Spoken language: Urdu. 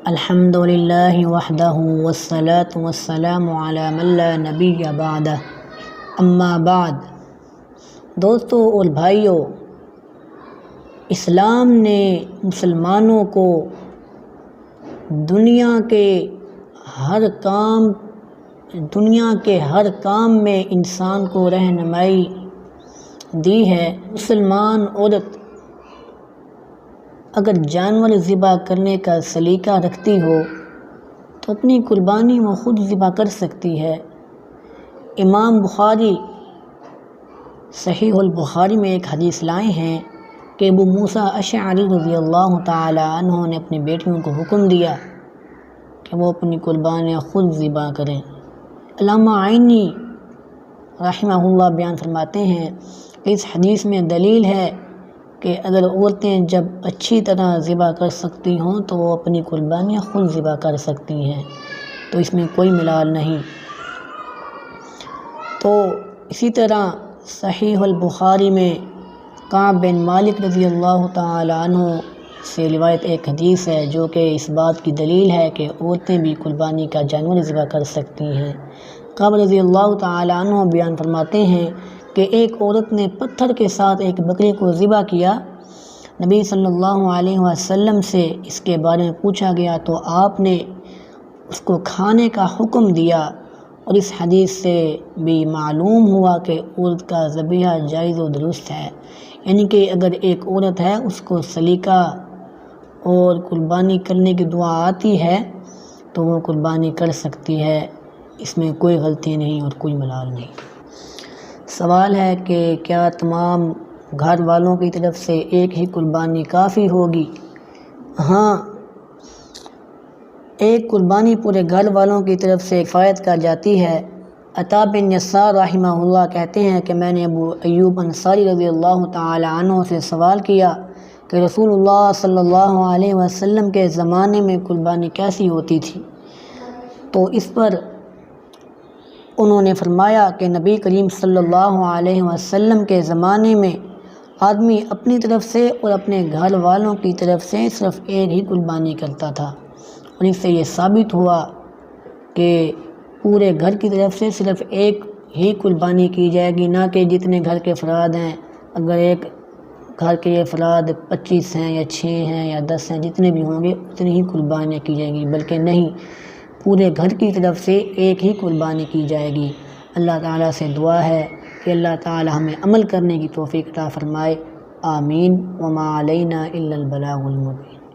الحمد للہ وحدہ والصلاة والسلام علی من لا نبی بعدہ اما بعد۔ دوستو اور بھائیو، اسلام نے مسلمانوں کو دنیا کے ہر کام میں انسان کو رہنمائی دی ہے۔ مسلمان عورت اگر جانور ذبح کرنے کا سلیقہ رکھتی ہو تو اپنی قربانی وہ خود ذبح کر سکتی ہے۔ امام بخاری صحیح البخاری میں ایک حدیث لائے ہیں کہ ابو موسیٰ اشعری رضی اللہ تعالی عنہ نے اپنی بیٹیوں کو حکم دیا کہ وہ اپنی قربانیاں خود ذبح کریں۔ علامہ عینی رحمہ اللہ بیان فرماتے ہیں کہ اس حدیث میں دلیل ہے کہ اگر عورتیں جب اچھی طرح ذبح کر سکتی ہوں تو وہ اپنی قربانیاں خود ذبح کر سکتی ہیں، تو اس میں کوئی ملال نہیں۔ تو اسی طرح صحیح البخاری میں کعب بن مالک رضی اللہ تعالی عنہ سے روایت ایک حدیث ہے جو کہ اس بات کی دلیل ہے کہ عورتیں بھی قربانی کا جانور ذبح کر سکتی ہیں۔ کعب رضی اللہ تعالی عنہ بیان فرماتے ہیں کہ ایک عورت نے پتھر کے ساتھ ایک بکری کو ذبح کیا۔ نبی صلی اللہ علیہ وسلم سے اس کے بارے میں پوچھا گیا تو آپ نے اس کو کھانے کا حکم دیا، اور اس حدیث سے بھی معلوم ہوا کہ عورت کا ذبیحہ جائز و درست ہے، یعنی کہ اگر ایک عورت ہے اس کو سلیقہ اور قربانی کرنے کی دعا آتی ہے تو وہ قربانی کر سکتی ہے، اس میں کوئی غلطی نہیں اور کوئی ملال نہیں۔ سوال ہے کہ کیا تمام گھر والوں کی طرف سے ایک ہی قربانی کافی ہوگی؟ ہاں، ایک قربانی پورے گھر والوں کی طرف سے کفایت کر جاتی ہے۔ عطا بن یسار رحمہ اللہ کہتے ہیں کہ میں نے ابو ایوب انصاری رضی اللہ تعالی عنہ سے سوال کیا کہ رسول اللہ صلی اللہ علیہ وسلم کے زمانے میں قربانی کیسی ہوتی تھی، تو اس پر انہوں نے فرمایا کہ نبی کریم صلی اللہ علیہ وسلم کے زمانے میں آدمی اپنی طرف سے اور اپنے گھر والوں کی طرف سے صرف ایک ہی قربانی کرتا تھا، اور اس سے یہ ثابت ہوا کہ پورے گھر کی طرف سے صرف ایک ہی قربانی کی جائے گی، نہ کہ جتنے گھر کے افراد ہیں، اگر ایک گھر کے افراد 25 ہیں یا 6 ہیں یا 10 ہیں، جتنے بھی ہوں گے اتنی ہی قربانیاں کی جائیں گی، بلکہ نہیں، پورے گھر کی طرف سے ایک ہی قربانی کی جائے گی۔ اللہ تعالیٰ سے دعا ہے کہ اللہ تعالیٰ ہمیں عمل کرنے کی توفیق عطا فرمائے، آمین۔ وما علینا الا البلاغ المبین۔